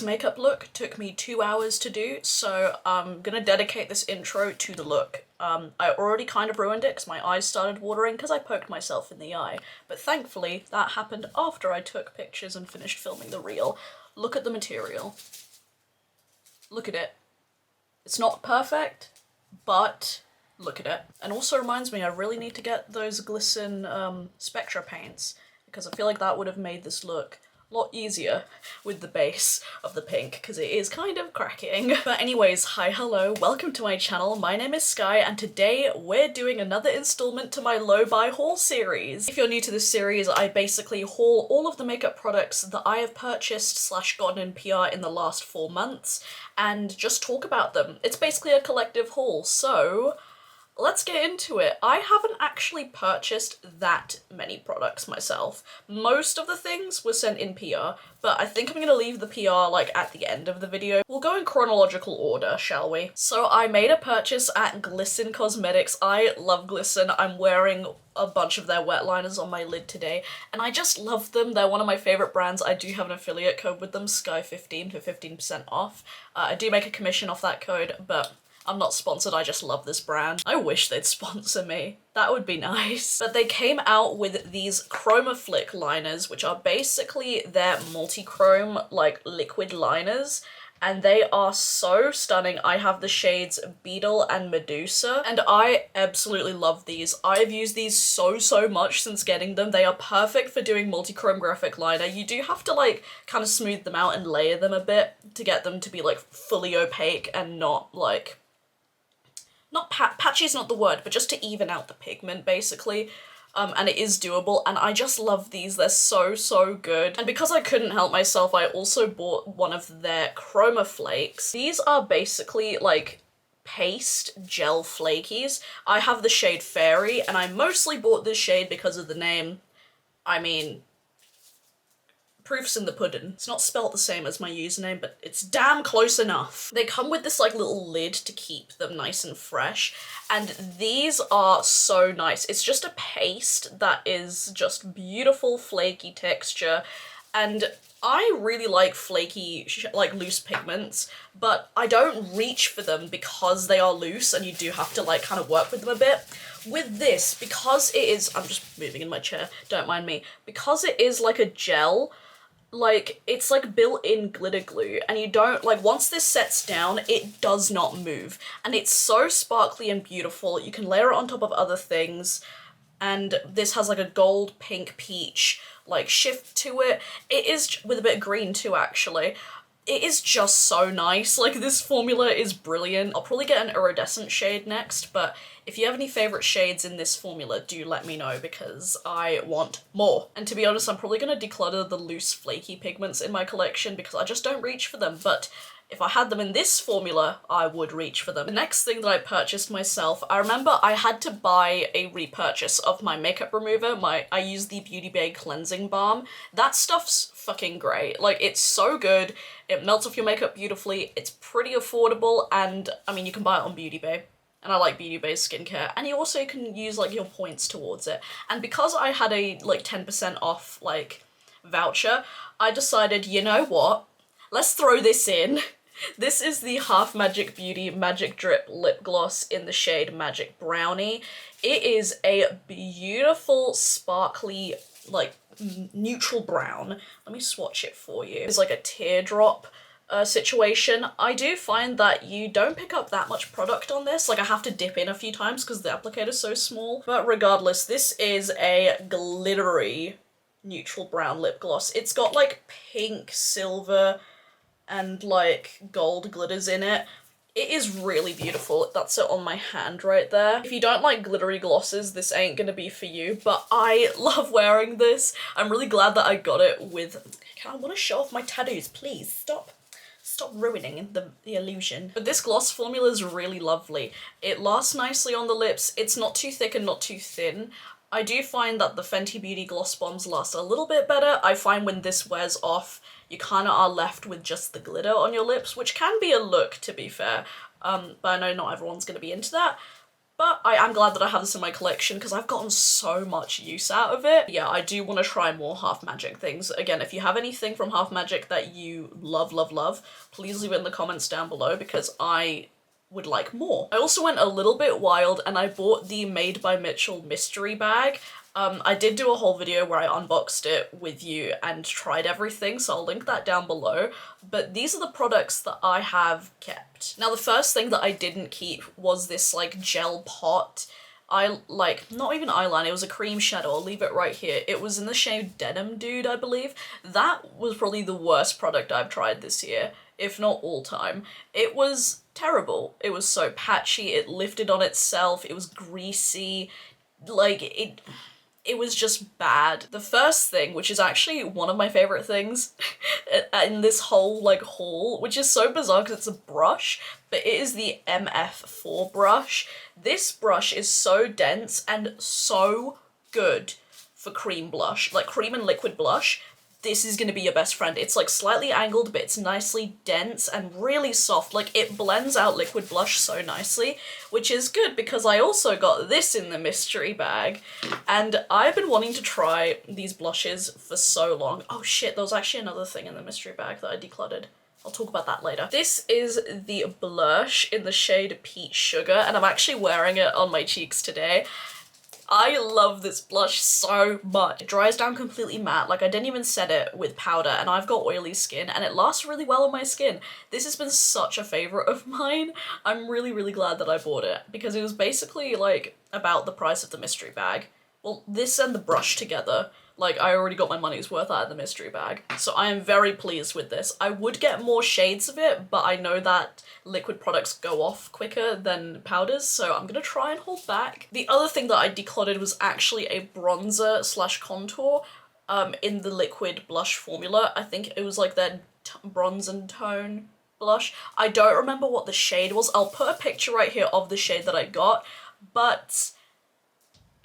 This makeup look took me 2 hours to do, so I'm gonna dedicate this intro to the look. I already kind of ruined it because my eyes started watering because I poked myself in the eye, but thankfully that happened after I took pictures and finished filming the reel. Look at the material. Look at it. It's not perfect, but look at it. And also reminds me I really need to get those Glisten Spectra paints because I feel like that would have made this look a lot easier with the base of the pink because it is kind of cracking. But anyways, hi, hello, welcome to my channel. My name is Skye and today we're doing another installment to my low buy haul series. If you're new to this series, I basically haul all of the makeup products that I have purchased / gotten in PR in the last 4 months and just talk about them. It's basically a collective haul, so let's get into it. I haven't actually purchased that many products myself. Most of the things were sent in PR, but I think I'm gonna leave the PR like at the end of the video. We'll go in chronological order, shall we? So I made a purchase at Glisten Cosmetics. I love Glisten. I'm wearing a bunch of their wet liners on my lid today, and I just love them. They're one of my favorite brands. I do have an affiliate code with them, SkyeTheCloud, for 15% off. I do make a commission off that code, but I'm not sponsored, I just love this brand. I wish they'd sponsor me. That would be nice. But they came out with these Chroma Flick liners, which are basically their multi-chrome, like, liquid liners. And they are so stunning. I have the shades Beetle and Medusa, and I absolutely love these. I've used these so much since getting them. They are perfect for doing multi-chrome graphic liner. You do have to, like, kind of smooth them out and layer them a bit to get them to be, like, fully opaque and not, like, patchy is not the word, but just to even out the pigment, basically. And it is doable, and I just love these. They're so good. And because I couldn't help myself, I also bought one of their Chroma Flakes. These are basically, like, paste gel flakies. I have the shade Faerie, and I mostly bought this shade because of the name. I mean, proof's in the pudding. It's not spelt the same as my username, but it's damn close enough. They come with this like little lid to keep them nice and fresh, and these are so nice. It's just a paste that is just beautiful flaky texture, and I really like flaky, like loose pigments, but I don't reach for them because they are loose and you do have to like kind of work with them a bit. With this, because it is, I'm just moving in my chair, don't mind me, because it is like a gel, like, it's like built-in glitter glue, and you don't, like, once this sets down, it does not move. And it's so sparkly and beautiful. You can layer it on top of other things, and this has like a gold, pink, peach, like, shift to it. It is, with a bit of green too, actually. It is just so nice. Like, this formula is brilliant. I'll probably get an iridescent shade next, but if you have any favorite shades in this formula, do let me know because I want more. And to be honest, I'm probably gonna declutter the loose flaky pigments in my collection because I just don't reach for them, but if I had them in this formula, I would reach for them. The next thing that I purchased myself, I remember I had to buy a repurchase of my makeup remover. I use the Beauty Bay cleansing balm. That stuff's fucking great. Like, it's so good. It melts off your makeup beautifully. It's pretty affordable, and I mean, you can buy it on Beauty Bay. And I like Beauty Bay's skincare, and you also can use like your points towards it. And because I had a like 10% off like voucher, I decided, you know what? Let's throw this in. This is the Half Magic Beauty Magic Drip Lip Gloss in the shade Magic Brownie. It is a beautiful, sparkly, like, neutral brown. Let me swatch it for you. It's like a teardrop situation. I do find that you don't pick up that much product on this. Like, I have to dip in a few times because the applicator is so small. But regardless, this is a glittery neutral brown lip gloss. It's got, like, pink, silver, and like gold glitters in it. It is really beautiful. That's it on my hand right there. If you don't like glittery glosses, this ain't gonna be for you, but I love wearing this. I'm really glad that I got it with, I want to show off my tattoos, please stop ruining the illusion. But this gloss formula is really lovely. It lasts nicely on the lips. It's not too thick and not too thin. I do find that the Fenty Beauty gloss bombs last a little bit better. I find when this wears off, you kind of are left with just the glitter on your lips, which can be a look, to be fair. But I know not everyone's going to be into that. but I am glad that I have this in my collection because I've gotten so much use out of it. Yeah, I do want to try more Half Magic things. Again, if you have anything from Half Magic that you love, love, love, please leave it in the comments down below because I would like more. I also went a little bit wild and I bought the Made by Mitchell mystery bag. I did do a whole video where I unboxed it with you and tried everything, so I'll link that down below. But these are the products that I have kept. Now, the first thing that I didn't keep was this like gel pot. Not even eyeliner, it was a cream shadow, I'll leave it right here. It was in the shade Denim Dude, I believe. That was probably the worst product I've tried this year, if not all time. It was terrible. It was so patchy, it lifted on itself, it was greasy, like it was just bad. The first thing, which is actually one of my favorite things in this whole like haul, which is so bizarre because it's a brush, but it is the MF4 brush. This brush is so dense and so good for cream blush, like cream and liquid blush. This is gonna be your best friend. It's like slightly angled, but it's nicely dense and really soft. Like it blends out liquid blush so nicely, which is good because I also got this in the mystery bag and I've been wanting to try these blushes for so long. Oh shit, there was actually another thing in the mystery bag that I decluttered. I'll talk about that later. This is the Blursh in the shade Peach Sugar and I'm actually wearing it on my cheeks today. I love this blush so much. It dries down completely matte, like I didn't even set it with powder and I've got oily skin and it lasts really well on my skin. This has been such a favorite of mine. I'm really, really glad that I bought it because it was basically like about the price of the mystery bag. Well, this and the brush together, like I already got my money's worth out of the mystery bag. So I am very pleased with this. I would get more shades of it, but I know that liquid products go off quicker than powders, so I'm gonna try and hold back. The other thing that I decluttered was actually a bronzer slash contour in the liquid blush formula. I think it was like their bronze and tone blush. I don't remember what the shade was. I'll put a picture right here of the shade that I got, but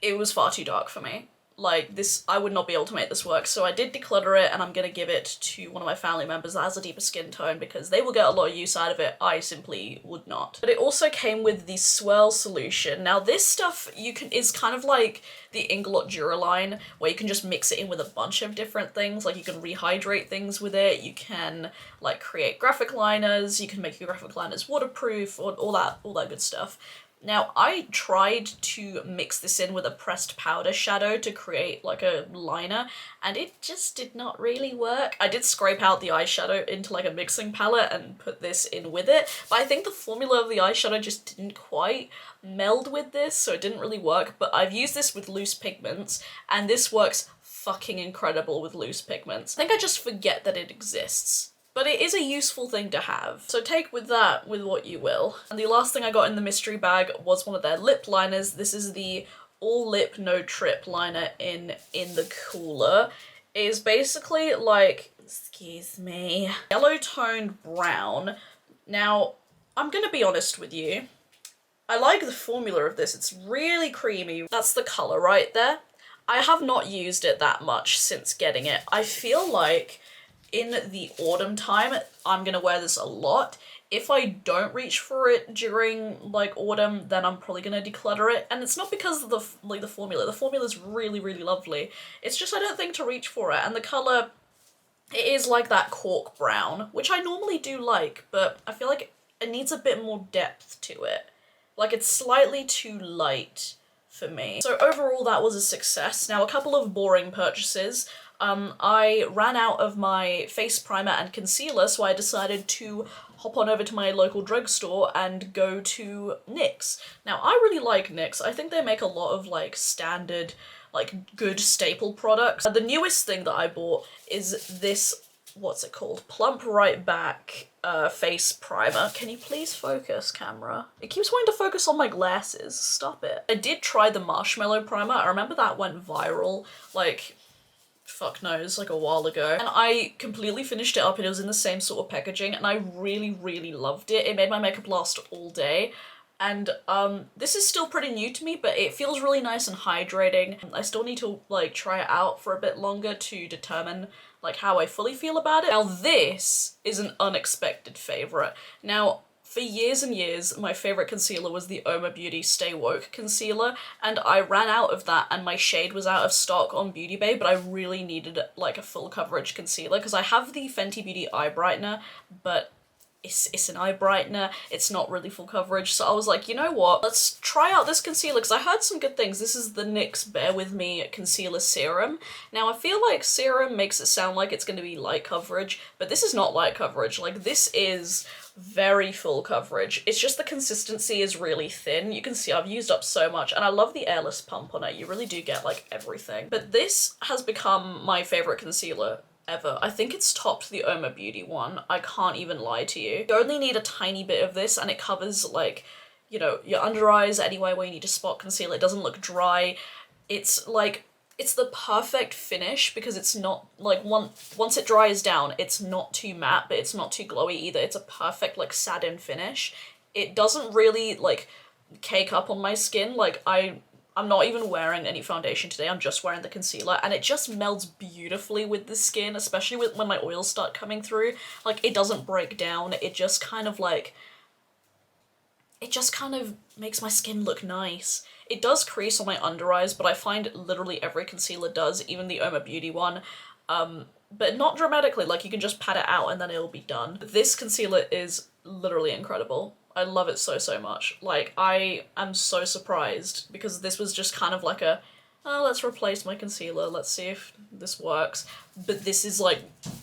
it was far too dark for me. Like this, I would not be able to make this work. So I did declutter it and I'm gonna give it to one of my family members that has a deeper skin tone because they will get a lot of use out of it. I simply would not. But it also came with the Swirl solution. Now this stuff is kind of like the Inglot Duraline where you can just mix it in with a bunch of different things. Like you can rehydrate things with it. You can like create graphic liners. You can make your graphic liners waterproof or all that good stuff. Now, I tried to mix this in with a pressed powder shadow to create like a liner, and it just did not really work. I did scrape out the eyeshadow into like a mixing palette and put this in with it, but I think the formula of the eyeshadow just didn't quite meld with this, so it didn't really work. But I've used this with loose pigments, and this works fucking incredible with loose pigments. I think I just forget that it exists. But it is a useful thing to have. So take with that with what you will. And the last thing I got in the mystery bag was one of their lip liners. This is the All Lip No Trip liner in the Cooler. It is basically like, excuse me, yellow toned brown. Now, I'm gonna be honest with you. I like the formula of this. It's really creamy. That's the color right there. I have not used it that much since getting it. I feel like in the autumn time, I'm gonna wear this a lot. If I don't reach for it during like autumn, then I'm probably gonna declutter it. And it's not because of the formula. The formula is really, really lovely. It's just I don't think to reach for it. And the color, it is like that cork brown, which I normally do like, but I feel like it needs a bit more depth to it. Like it's slightly too light for me. So overall, that was a success. Now, a couple of boring purchases. I ran out of my face primer and concealer, so I decided to hop on over to my local drugstore and go to NYX. Now, I really like NYX. I think they make a lot of like standard, like good staple products. The newest thing that I bought is this, what's it called? Plump Right Back face primer. Can you please focus, camera? It keeps wanting to focus on my glasses. Stop it. I did try the marshmallow primer. I remember that went viral, like, fuck knows, like a while ago. And I completely finished it up and it was in the same sort of packaging and I really, really loved it. It made my makeup last all day. And this is still pretty new to me, but it feels really nice and hydrating. I still need to like try it out for a bit longer to determine like how I fully feel about it. Now this is an unexpected favorite. Now, For years and years, my favourite concealer was the Oma Beauty Stay Woke concealer, and I ran out of that and my shade was out of stock on Beauty Bay, but I really needed like a full coverage concealer because I have the Fenty Beauty Eye Brightener, but it's an eye brightener, it's not really full coverage, so I was like, you know what, let's try out this concealer because I heard some good things. This is the NYX Bear With Me Concealer Serum. Now I feel like Serum makes it sound like it's going to be light coverage, but this is not light coverage. Like, this is very full coverage. It's just the consistency is really thin. You can see I've used up so much, and I love the airless pump on it. You really do get like everything. But this has become my favourite concealer ever. I think it's topped the Oma Beauty one. I can't even lie to you. You only need a tiny bit of this and it covers like, you know, your under eyes anyway where you need to spot conceal. It doesn't look dry. It's like, it's the perfect finish because it's not like, once it dries down, it's not too matte, but it's not too glowy either. It's a perfect like satin finish. It doesn't really like cake up on my skin. Like, I'm not even wearing any foundation today, I'm just wearing the concealer, and it just melds beautifully with the skin, especially when my oils start coming through. Like, it doesn't break down, it just kind of like, it just kind of makes my skin look nice. It does crease on my under eyes, but I find literally every concealer does, even the Oma Beauty one, but not dramatically. Like, you can just pat it out and then it'll be done. This concealer is literally incredible. I love it so, so much. Like, I am so surprised because this was just kind of like a, oh, let's replace my concealer, let's see if this works. But this is like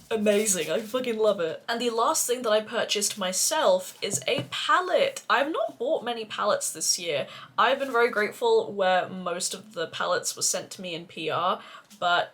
amazing, I fucking love it. And the last thing that I purchased myself is a palette. I've not bought many palettes this year. I've been very grateful where most of the palettes were sent to me in PR, but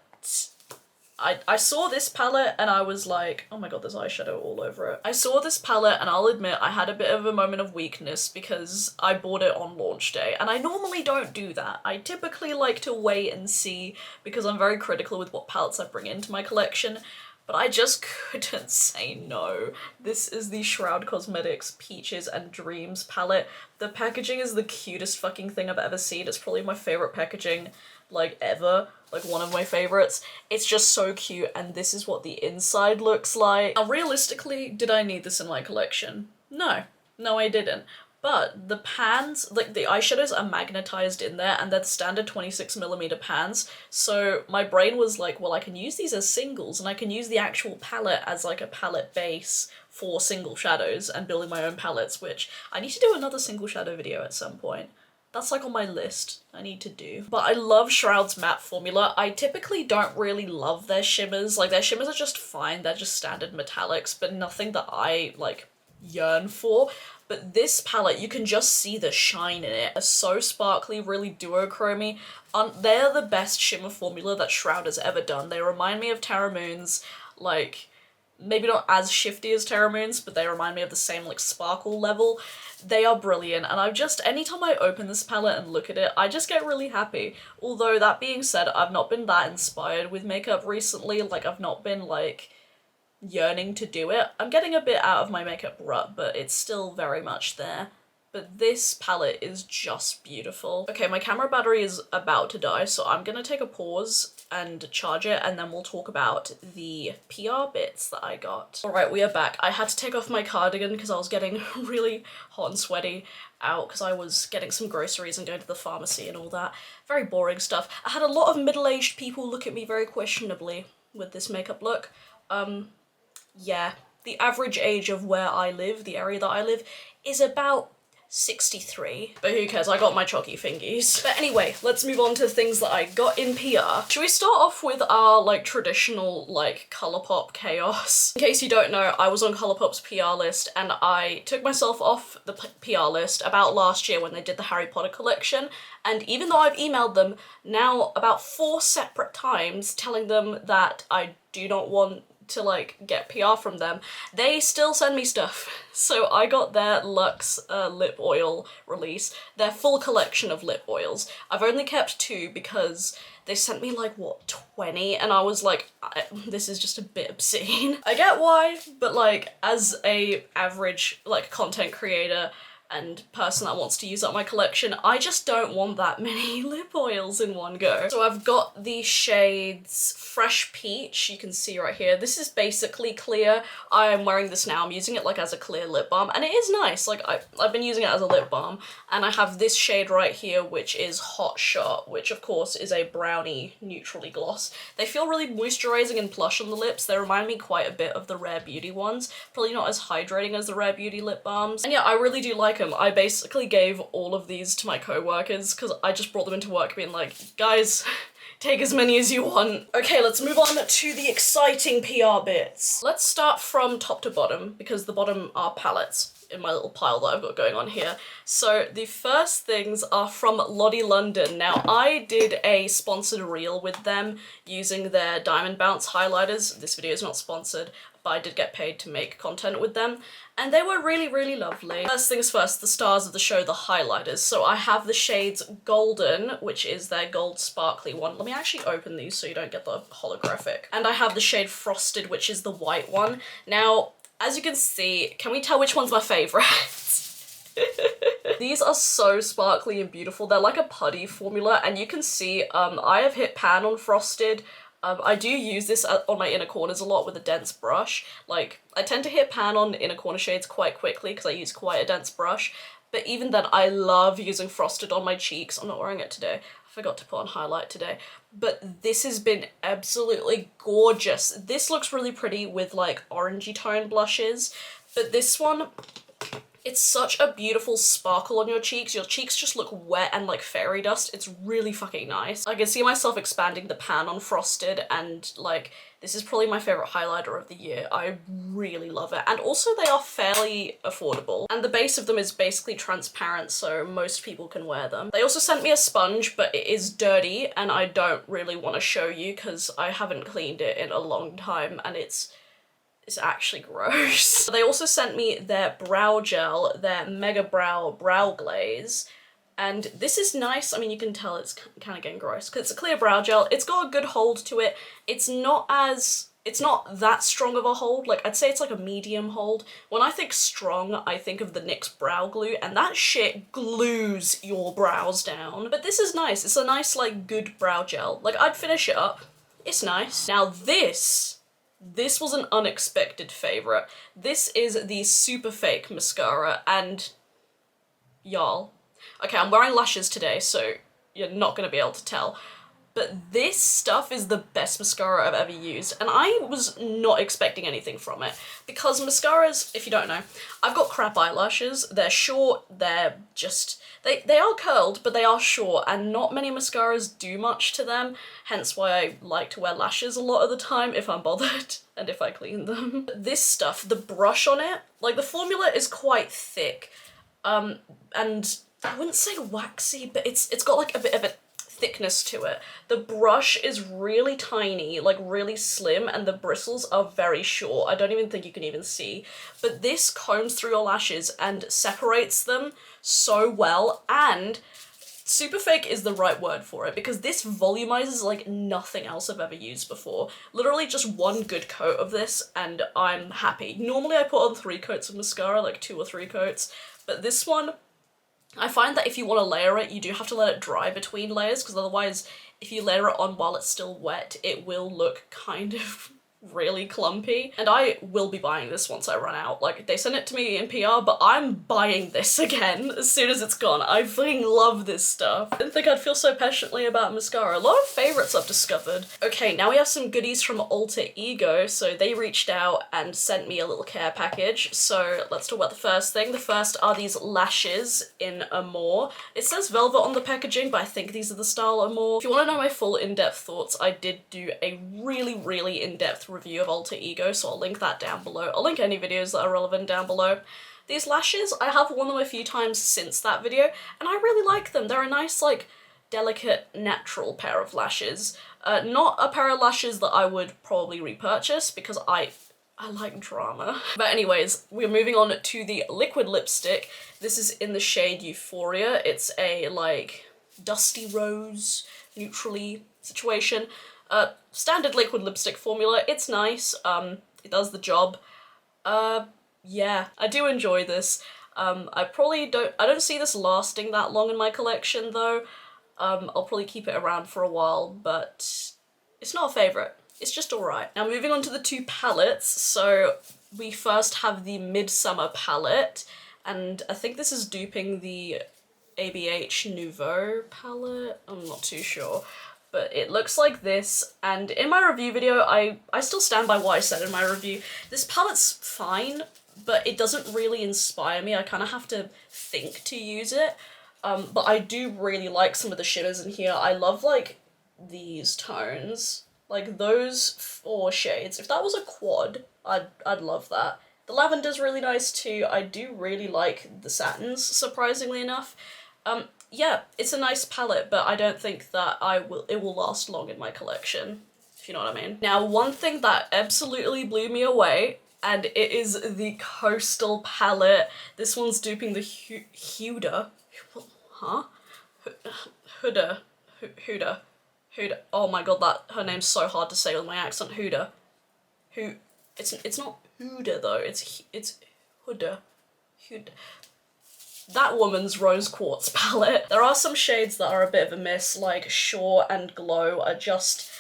I saw this palette and I was like, oh my god, there's eyeshadow all over it. I saw this palette and I'll admit I had a bit of a moment of weakness because I bought it on launch day, and I normally don't do that. I typically like to wait and see because I'm very critical with what palettes I bring into my collection, but I just couldn't say no. This is the Shroud Cosmetics Peaches and Dreams palette. The packaging is the cutest fucking thing I've ever seen. It's probably my favourite packaging like ever, like one of my favorites. It's just so cute, and this is what the inside looks like. Now realistically, did I need this in my collection? No, I didn't. But the pans, like the eyeshadows are magnetized in there, and they're the standard 26mm pans, so my brain was like, well, I can use these as singles and I can use the actual palette as like a palette base for single shadows and building my own palettes, which I need to do another single shadow video at some point. That's like on my list I need to do. But I love Shroud's matte formula. I typically don't really love their shimmers. Like, their shimmers are just fine. They're just standard metallics, but nothing that I like yearn for. But this palette, you can just see the shine in it. It's so sparkly, really duochrome-y. They're the best shimmer formula that Shroud has ever done. They remind me of Terra Moon's, like, maybe not as shifty as Terra Moon's, but they remind me of the same like sparkle level. They are brilliant, and I've just, anytime I open this palette and look at it, I just get really happy. Although that being said, I've not been that inspired with makeup recently. Like, I've not been like yearning to do it. I'm getting a bit out of my makeup rut, but it's still very much there. But this palette is just beautiful. Okay, my camera battery is about to die, so I'm gonna take a pause and charge it, and then we'll talk about the PR bits that I got. All right, we are back. I had to take off my cardigan because I was getting really hot and sweaty out because I was getting some groceries and going to the pharmacy and all that. Very boring stuff. I had a lot of middle-aged people look at me very questionably with this makeup look. Yeah, the average age of where I live, the area that I live, is about 63, but who cares, I got my chalky fingies. But anyway, let's move on to things that I got in PR. Should we start off with our like traditional like Colourpop chaos? In case you don't know, I was on Colourpop's PR list and I took myself off the PR list about last year when they did the Harry Potter collection, and even though I've emailed them now about 4 separate times telling them that I do not want to like get PR from them, they still send me stuff. So I got their Luxe lip oil release, their full collection of lip oils. I've only kept 2 because they sent me like, what, 20? And I was like, this is just a bit obscene. I get why, but like as a average like content creator, and person that wants to use up my collection. I just don't want that many lip oils in one go. So I've got the shades Fresh Peach, you can see right here. This is basically clear. I'm wearing this now. I'm using it like as a clear lip balm, and it is nice. Like I've been using it as a lip balm, and I have this shade right here, which is Hot Shot, which of course is a brownie neutrally gloss. They feel really moisturizing and plush on the lips. They remind me quite a bit of the Rare Beauty ones. Probably not as hydrating as the Rare Beauty lip balms. And yeah, I really do like them. I basically gave all of these to my co-workers because I just brought them into work being like, guys, take as many as you want. Okay, let's move on to the exciting PR bits. Let's start from top to bottom because the bottom are palettes in my little pile that I've got going on here. So the first things are from Lottie London. Now I did a sponsored reel with them using their Diamond Bounce highlighters. This video is not sponsored, but I did get paid to make content with them, and they were really, really lovely. First things first, the stars of the show, the highlighters. So I have the shades Golden, which is their gold sparkly one. Let me actually open these so you don't get the holographic. And I have the shade Frosted, which is the white one. Now, as you can see, can we tell which one's my favorite? These are so sparkly and beautiful. They're like a putty formula, and you can see I have hit pan on Frosted. I do use this on my inner corners a lot with a dense brush. Like, I tend to hit pan on inner corner shades quite quickly because I use quite a dense brush. But even then, I love using Frosted on my cheeks. I'm not wearing it today. I forgot to put on highlight today. But this has been absolutely gorgeous. This looks really pretty with like orangey tone blushes. But this one, it's such a beautiful sparkle on your cheeks. Your cheeks just look wet and like fairy dust. It's really fucking nice. I can see myself expanding the pan on Frosted, and like, this is probably my favorite highlighter of the year. I really love it. And also they are fairly affordable. And the base of them is basically transparent, so most people can wear them. They also sent me a sponge, but it is dirty and I don't really want to show you because I haven't cleaned it in a long time and it's actually gross. They also sent me their brow gel, their Mega Brow Glaze. And this is nice. I mean, you can tell it's kind of getting gross because it's a clear brow gel. It's got a good hold to it. It's not that strong of a hold. Like, I'd say it's like a medium hold. When I think strong, I think of the NYX brow glue, and that shit glues your brows down. But this is nice. It's a nice, like, good brow gel. Like, I'd finish it up. It's nice. Now this was an unexpected favorite. This is the Super Fake mascara, and y'all. Okay, I'm wearing lashes today, so you're not gonna be able to tell. But this stuff is the best mascara I've ever used, and I was not expecting anything from it. Because mascaras, if you don't know, I've got crap eyelashes. They're short, they're just, they are curled, but they are short, and not many mascaras do much to them, hence why I like to wear lashes a lot of the time if I'm bothered, and if I clean them. This stuff, the brush on it, like the formula is quite thick, and I wouldn't say waxy, but it's got like a bit of a thickness to it. The brush is really tiny, like really slim, and the bristles are very short. I don't even think you can even see. But this combs through your lashes and separates them so well, and Super Fake is the right word for it because this volumizes like nothing else I've ever used before. Literally just one good coat of this and I'm happy. Normally I put on 3 coats of mascara, like 2 or 3 coats, but this one, I find that if you want to layer it, you do have to let it dry between layers because otherwise if you layer it on while it's still wet, it will look kind of really clumpy. And I will be buying this once I run out. Like, they sent it to me in PR, but I'm buying this again as soon as it's gone. I fucking love this stuff. I didn't think I'd feel so passionately about mascara. A lot of favorites I've discovered. Okay, now we have some goodies from Alter Ego. So they reached out and sent me a little care package. So let's talk about the first thing. The first are these lashes in Amore. It says velvet on the packaging, but I think these are the style Amore. If you want to know my full in-depth thoughts, I did do a really, really in-depth review of Alter Ego, so I'll link that down below. I'll link any videos that are relevant down below. These lashes, I have worn them a few times since that video, and I really like them. They're a nice, like, delicate, natural pair of lashes. Not a pair of lashes that I would probably repurchase, because I like drama. But anyways, we're moving on to the liquid lipstick. This is in the shade Euphoria. It's a, like, dusty rose, neutrally situation. Standard liquid lipstick formula. It's nice. It does the job. Yeah, I do enjoy this. I don't see this lasting that long in my collection though. I'll probably keep it around for a while, but it's not a favourite. It's just alright. Now moving on to the two palettes. So we first have the Midsummer palette, and I think this is duping the ABH Nouveau palette. I'm not too sure, but it looks like this. And in my review video, I still stand by what I said in my review. This palette's fine, but it doesn't really inspire me. I kind of have to think to use it. But I do really like some of the shimmers in here. I love like these tones, like those 4 shades. If that was a quad, I'd love that. The lavender's really nice too. I do really like the satins, surprisingly enough. Yeah, it's a nice palette, but I don't think that it will last long in my collection, if you know what I mean. Now, one thing that absolutely blew me away, and it is the Coastal palette. This one's duping the Huda. Huh? Huda. Oh my god, her name's so hard to say with my accent. Huda. It's not Huda though. It's Huda. That woman's Rose Quartz palette. There are some shades that are a bit of a miss, like Shore and Glow are just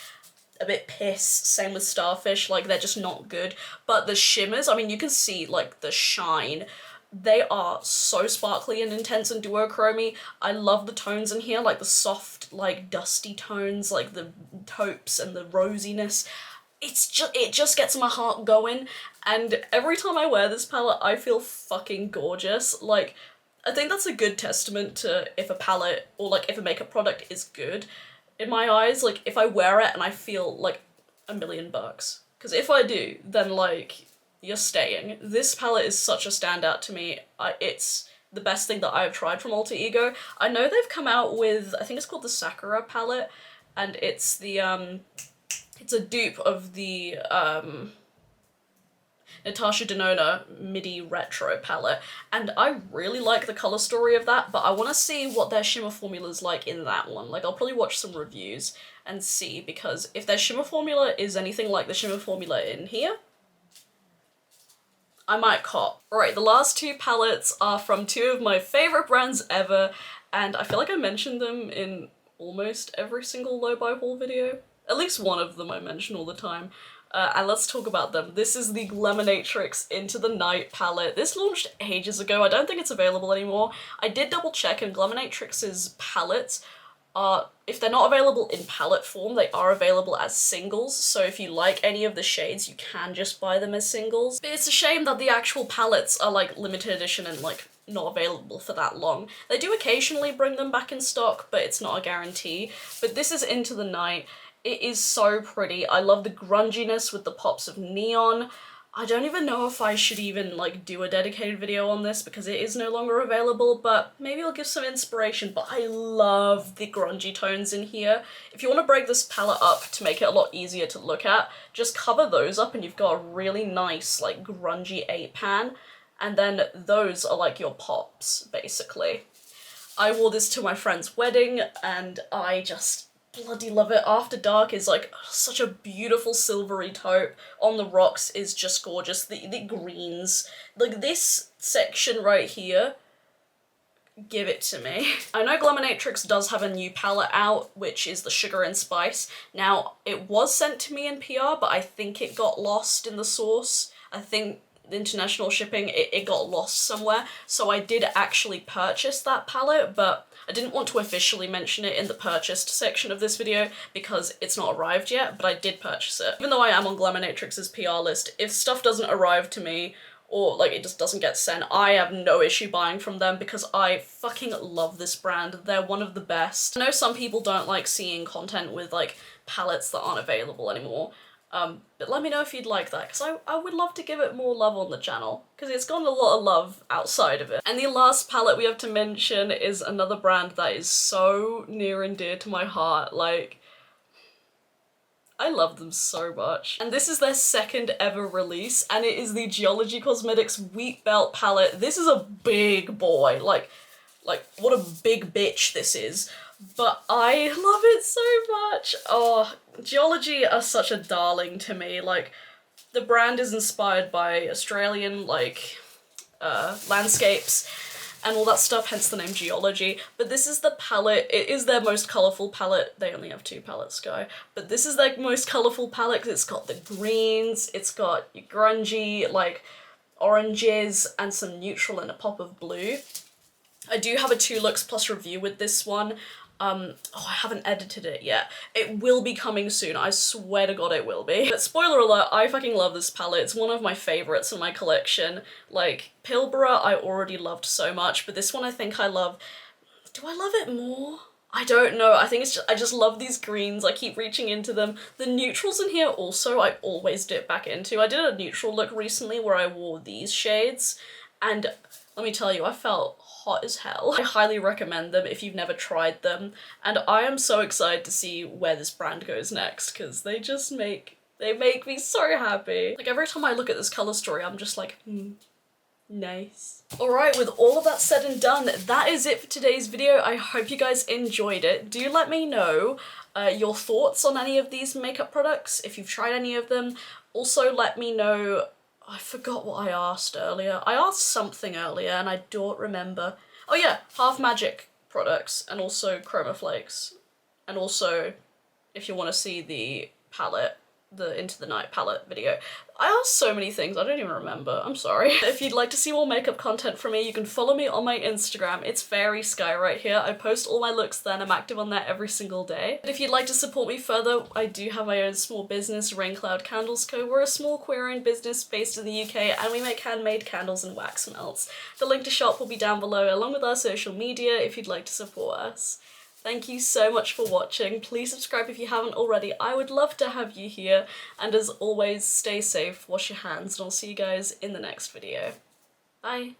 a bit piss. Same with Starfish, like they're just not good. But the shimmers, I mean, you can see like the shine. They are so sparkly and intense and duochrome-y. I love the tones in here, like the soft, like dusty tones, like the taupes and the rosiness. It just gets my heart going, and every time I wear this palette, I feel fucking gorgeous. Like, I think that's a good testament to if a palette or like if a makeup product is good in my eyes. Like if I wear it and I feel like $1,000,000, because if I do, then like you're staying. This palette is such a standout to me. It's the best thing that I've tried from Alter Ego. I know they've come out with, I think it's called the Sakura palette, and it's the it's a dupe of the Natasha Denona Midi Retro palette, and I really like the colour story of that, but I want to see what their shimmer formula's like in that one. Like, I'll probably watch some reviews and see, because if their shimmer formula is anything like the shimmer formula in here, I might cop. Alright, the last two palettes are from two of my favourite brands ever, and I feel like I mentioned them in almost every single low buy haul video. At least one of them I mention all the time. And let's talk about them. This is the Glaminatrix Into the Night palette. This launched ages ago. I don't think it's available anymore. I did double check, and Glaminatrix's palettes are, if they're not available in palette form, they are available as singles. So if you like any of the shades, you can just buy them as singles. But it's a shame that the actual palettes are like limited edition and like not available for that long. They do occasionally bring them back in stock, but it's not a guarantee. But this is Into the Night. It is so pretty. I love the grunginess with the pops of neon. I don't even know if I should even like do a dedicated video on this because it is no longer available, but maybe I'll give some inspiration. But I love the grungy tones in here. If you want to break this palette up to make it a lot easier to look at, just cover those up and you've got a really nice like grungy 8-pan, and then those are like your pops basically. I wore this to my friend's wedding and I just bloody love it. After Dark is like such a beautiful silvery taupe. On the Rocks is just gorgeous. The greens, like this section right here, give it to me. I know Glaminatrix does have a new palette out, which is the Sugar and Spice. Now, it was sent to me in PR, but I think it got lost in the source. I think the international shipping, it got lost somewhere. So I did actually purchase that palette, but I didn't want to officially mention it in the purchased section of this video because it's not arrived yet, but I did purchase it. Even though I am on Glaminatrix's PR list, if stuff doesn't arrive to me or like it just doesn't get sent, I have no issue buying from them because I fucking love this brand. They're one of the best. I know some people don't like seeing content with like palettes that aren't available anymore. But let me know if you'd like that, because I would love to give it more love on the channel, because it's gotten a lot of love outside of it. And the last palette we have to mention is another brand that is so near and dear to my heart. Like, I love them so much. And this is their second ever release, and it is the Geology Cosmetics Wheat Belt palette. This is a big boy. Like what a big bitch this is. But I love it so much. Oh, Geology are such a darling to me. Like, the brand is inspired by Australian, like, landscapes and all that stuff, hence the name Geology. But this is the palette. It is their most colourful palette. They only have 2 palettes, Skye. But this is their most colourful palette because it's got the greens, it's got your grungy, like, oranges, and some neutral and a pop of blue. I do have a 2 looks plus review with this one. Oh, I haven't edited it yet. It will be coming soon, I swear to God it will be. But spoiler alert, I fucking love this palette. It's one of my favourites in my collection. Like, Pilbara I already loved so much, but this one I think I love. Do I love it more? I don't know. I think it's just, I just love these greens. I keep reaching into them. The neutrals in here also I always dip back into. I did a neutral look recently where I wore these shades, and let me tell you, I felt hot as hell. I highly recommend them if you've never tried them, and I am so excited to see where this brand goes next because they just make me so happy. Like, every time I look at this colour story, I'm just like, nice. Alright, with all of that said and done, that is it for today's video. I hope you guys enjoyed it. Do let me know your thoughts on any of these makeup products, if you've tried any of them. Also, let me know, I forgot what I asked earlier. I asked something earlier and I don't remember. Oh yeah, Half Magic products and also Chroma Flakes. And also, if you want to see the palette, the Into the Night palette video. I asked so many things, I don't even remember, I'm sorry. If you'd like to see more makeup content from me, you can follow me on my Instagram. It's faerie.skye right here. I post all my looks there and I'm active on there every single day. But if you'd like to support me further, I do have my own small business, Rain Cloud Candles Co. We're a small queer-owned business based in the UK and we make handmade candles and wax melts. The link to shop will be down below along with our social media if you'd like to support us. Thank you so much for watching. Please subscribe if you haven't already. I would love to have you here. And as always, stay safe, wash your hands, and I'll see you guys in the next video. Bye.